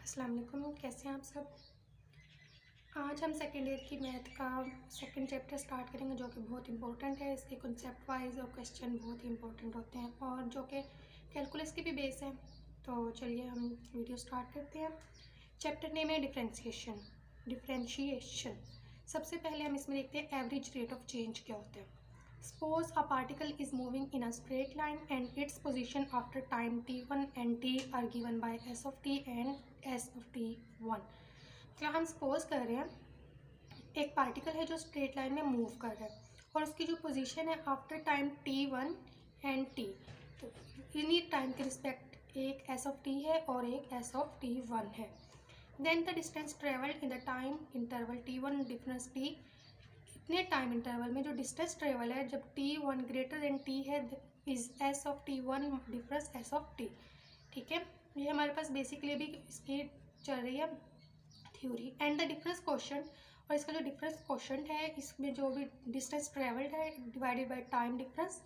अस्सलाम वालेकुम, कैसे हैं आप सब। आज हम सेकेंड ईयर की मैथ का सेकंड चैप्टर स्टार्ट करेंगे जो कि बहुत इंपॉर्टेंट है। इसके कॉन्सेप्ट वाइज और क्वेश्चन बहुत ही इंपॉर्टेंट होते हैं और जो कि कैलकुलस की भी बेस है। तो चलिए हम वीडियो स्टार्ट करते हैं। चैप्टर नेम है डिफ्रेंशिएशन। सबसे पहले हम इसमें देखते हैं एवरेज रेट ऑफ चेंज क्या होता है। Suppose a particle is moving in a straight line and its position after time t1 and t are given by s of t and s of t1। तो हम suppose कर रहे हैं एक particle है जो स्ट्रेट लाइन में move कर रहा है और उसकी जो पोजीशन है after time t1 and t, तो इन्हीं टाइम के रिस्पेक्ट एक s of t है और एक s of t1 है। Then the distance travelled in the time interval t1 difference t, इतने टाइम इंटरवल में जो डिस्टेंस ट्रेवल है जब t1 ग्रेटर देन t है is s of t1 difference s of t। ठीक है, ये हमारे पास बेसिकली अभी इसकी चल रही है theory. And the difference question, और इसका जो डिफरेंस क्वेश्चन है इसमें जो भी डिस्टेंस ट्रेवल्ड है divided by time difference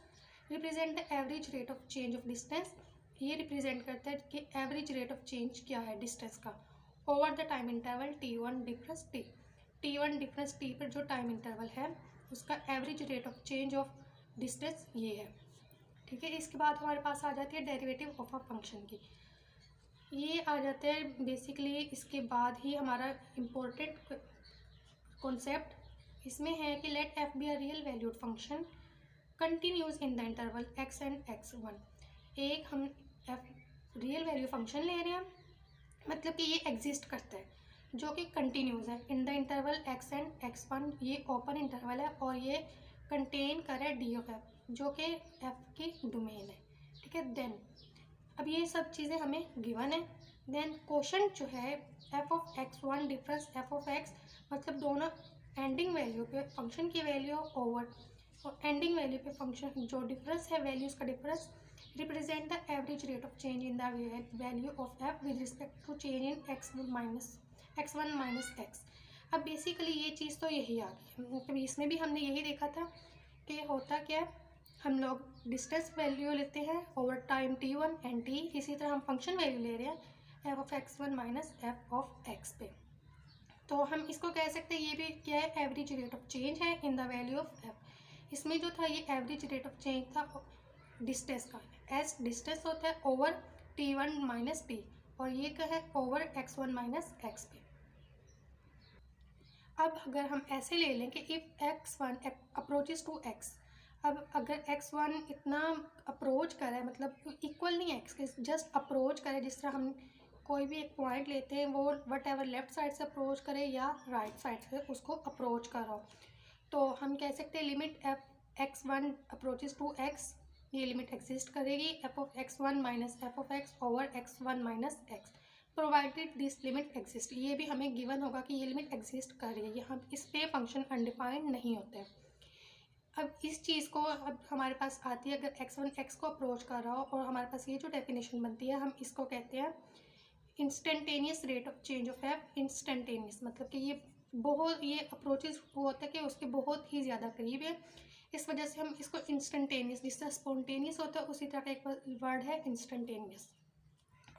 represent the average rate of change of distance. ये रिप्रेजेंट करता है कि एवरेज रेट ऑफ चेंज क्या है डिस्टेंस का over the time interval t1 difference t। t1 difference t पर जो टाइम इंटरवल है उसका average rate of change of distance ये है। ठीक है, इसके बाद हमारे पास आ जाती है डेरिवेटिव ऑफ अ फंक्शन की। ये आ जाता है बेसिकली इसके बाद ही हमारा इम्पोर्टेंट कॉन्सेप्ट इसमें है कि let f be a real valued function continues in the interval x and x1। एक हम एफ रियल वैल्यू फंक्शन ले रहे हैं, मतलब कि ये एग्जिस्ट करता है जो कि कंटिन्यूस है इन the interval x and x1। ये ओपन इंटरवल है और ये कंटेन करे डी ऑफ एफ जो कि f की डोमेन है। ठीक है, देन अब ये सब चीज़ें हमें गिवन है। देन क्वेश्चन जो है f of x1 difference f of x, मतलब दोनों एंडिंग वैल्यू पे फंक्शन की वैल्यू ओवर और एंडिंग वैल्यू पे फंक्शन जो डिफरेंस है वैल्यूज़ का difference represent the average rate of change in the value of f with respect to change in x1 minus x। अब बेसिकली ये चीज़ तो यही आ गई, मतलब इसमें भी हमने यही देखा था कि होता क्या है, हम लोग डिस्टेंस वैल्यू लेते हैं over time t1 and t, इसी तरह हम फंक्शन वैल्यू ले रहे हैं f of x1 minus f of x पे। तो हम इसको कह सकते हैं ये भी क्या है, एवरेज रेट ऑफ चेंज है इन द वैल्यू ऑफ f। इसमें जो था ये एवरेज रेट ऑफ चेंज था डिस्टेंस का, एस डिस्टेंस होता है ओवर t1 माइनस t और ये क्या है ओवर x1 माइनस x पे। अब अगर हम ऐसे ले लें कि if x1 approaches to x, अब अगर x1 इतना अप्रोच करे, मतलब इक्वल नहीं है x के, जस्ट अप्रोच करे, जिस तरह हम कोई भी एक पॉइंट लेते हैं वो वट एवर लेफ्ट साइड से अप्रोच करे या राइट साइड से उसको अप्रोच करो, तो हम कह सकते हैं limit x1 approaches to x, ये लिमिट एग्जिस्ट करेगी f of x1 minus f of x over x1 minus x provided this limit exist. ये भी हमें गिवन होगा कि ये लिमिट एग्जिस्ट कर रही है, यहाँ इस पे फंक्शन अनडिफाइंड नहीं होता है। अब इस चीज़ को अब हमारे पास आती है, अगर x1 x को अप्रोच कर रहा हो और हमारे पास ये जो डेफिनेशन बनती है हम इसको कहते हैं instantaneous rate of change of f। Instantaneous मतलब कि ये अप्रोचेज होता है कि उसके बहुत ही ज़्यादा करीब है, इस वजह से हम इसको इंस्टेंटेनियस, जिस तरह स्पॉन्टेनियस होता है उसी तरह का एक वर्ड है instantaneous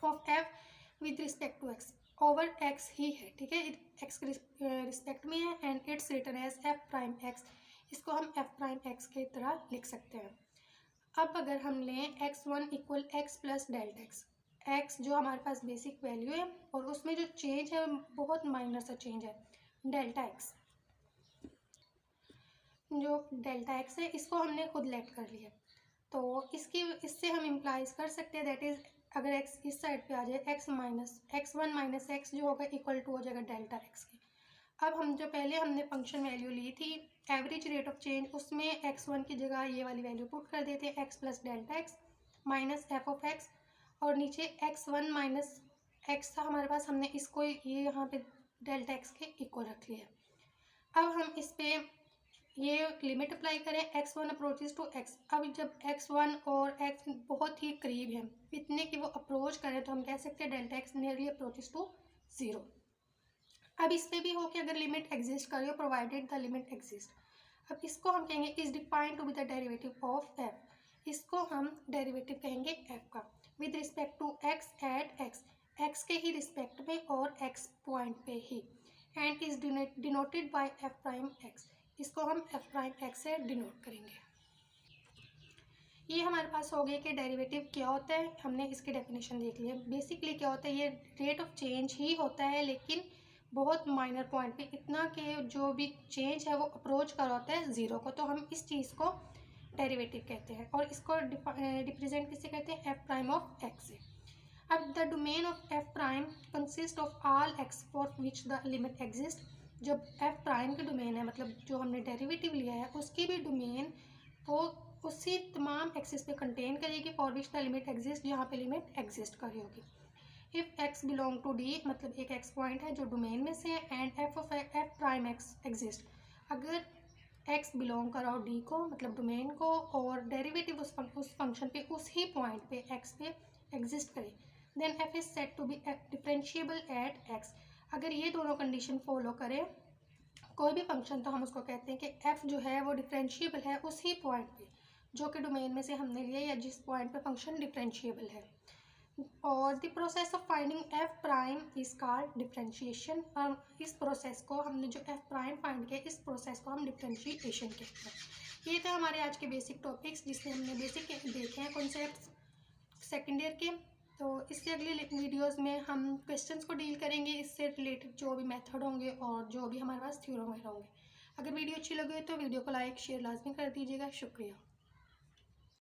of f with respect to x over x ही है। ठीक है, x के रिस्पेक्ट में है and it's written as f prime x, इसको हम f प्राइम x के तरह लिख सकते हैं। अब अगर हम लें x1 equal x plus delta x जो हमारे पास बेसिक वैल्यू है और उसमें जो चेंज है बहुत माइनर सा चेंज है डेल्टा x, जो डेल्टा x है इसको हमने खुद लेट कर लिया, तो इससे हम इम्प्लाइज कर सकते हैं दैट इज़ अगर x इस साइड पे आ जाए x1 माइनस x जो होगा इक्वल टू हो जाएगा डेल्टा x के। अब हम जो पहले हमने फंक्शन वैल्यू ली थी एवरेज रेट ऑफ चेंज, उसमें x1 की जगह ये वाली वैल्यू पुट कर देते हैं x plus delta x minus f of x और नीचे x1 माइनस x था हमारे पास, हमने इसको ये यहाँ पे डेल्टा x के इक्वल रख लिया। अब हम इस पे ये लिमिट अप्लाई करें x1 अप्रोचेज टू x। अब जब x1 और x बहुत ही करीब है इतने कि वो अप्रोच करें तो हम कह सकते हैं delta x nearly approaches to 0। अब इस पे भी हो कि अगर लिमिट एग्जिस्ट करे हो प्रोवाइडेड द लिमिट एग्जिस्ट, अब इसको हम कहेंगे is defined to be the derivative of f। इसको हम डेरिवेटिव कहेंगे f का with respect to x at x। X के ही रिस्पेक्ट में और एक्स पॉइंट पे ही, and is denoted by F prime x. इसको हम एफ प्राइम एक्स से डिनोट करेंगे। ये हमारे पास हो गया कि डेरिवेटिव क्या होता है, हमने इसकी डेफिनेशन देख ली है। बेसिकली क्या होता है, ये रेट ऑफ चेंज ही होता है, लेकिन बहुत माइनर पॉइंट पे, इतना कि जो भी चेंज है वो अप्रोच कर होता है ज़ीरो को, तो हम इस चीज़ को डेरिवेटिव कहते हैं। और इसको रिप्रेजेंट किससे कहते हैं, एफ प्राइम ऑफ एक्स से। अब the domain of F prime consist of all x for which the limit exist. जब एफ प्राइम की डोमेन है, मतलब जो हमने डेरिवेटिव लिया है उसकी भी डोमेन वो उसी तमाम एक्सिस पे कंटेन करेगी for which the limit exist, जहाँ पे लिमिट एग्जिस्ट कर रही होगी। If X belong to D, मतलब एक एक्स पॉइंट है जो डोमेन में से है, and F of F prime x exist, अगर एक्स बिलोंग कराओ डी को, मतलब डोमेन को, और डेरिवेटिव उस फंक्शन पे उस ही पॉइंट पे एक्स पे एग्जिस्ट करे, then F is set to be differentiable at X. अगर ये दोनों कंडीशन फॉलो करे कोई भी फंक्शन, तो हम उसको कहते हैं कि एफ जो है वो डिफरेंशिएबल है उस ही पॉइंट पे जो कि डोमेन में से हमने लिया, या जिस पॉइंट पे फंक्शन डिफरेंशिएबल है। और the process of finding F prime is called differentiation. इस प्रोसेस को, हमने जो एफ प्राइम फाइंड किया, इस प्रोसेस को हम डिफरेंशिएशन कहते हैं। ये थे हमारे आज के बेसिक टॉपिक्स, जिसमें हमने बेसिक देखे हैं कॉन्सेप्ट सेकेंड ईयर के। तो इसके अगले वीडियोस में हम क्वेश्चंस को डील करेंगे, इससे रिलेटेड जो भी मेथड होंगे और जो भी हमारे पास थ्योरम होंगे। अगर वीडियो अच्छी लगे तो वीडियो को लाइक शेयर लाजमी कर दीजिएगा। शुक्रिया।